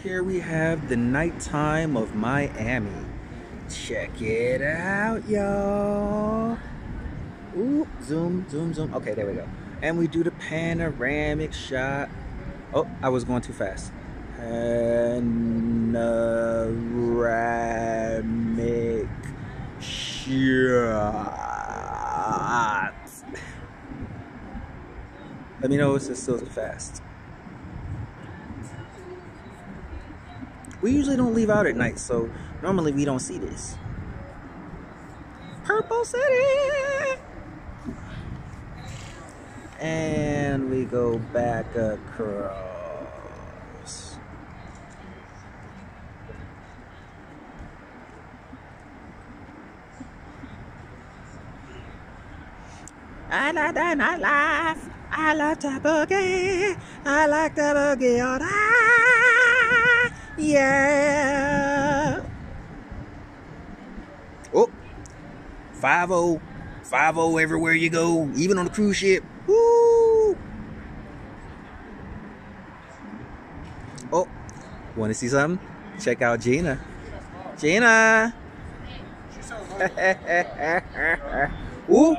here we have the nighttime of Miami. Check it out, y'all. Ooh, zoom, zoom, zoom. Okay, there we go. And we do the panoramic shot. Oh, I was going too fast. Panoramic shot. Let me know if it's still too fast. We usually don't leave out at night, so normally we don't see this. Purple City! And we go back across. I like that nightlife. I like to boogie. I like to boogie all night. Yeah. Oh, 5-0. 5-0 everywhere you go, even on the cruise ship. Woo! Oh, want to see something? Check out Gina. Gina! Ooh!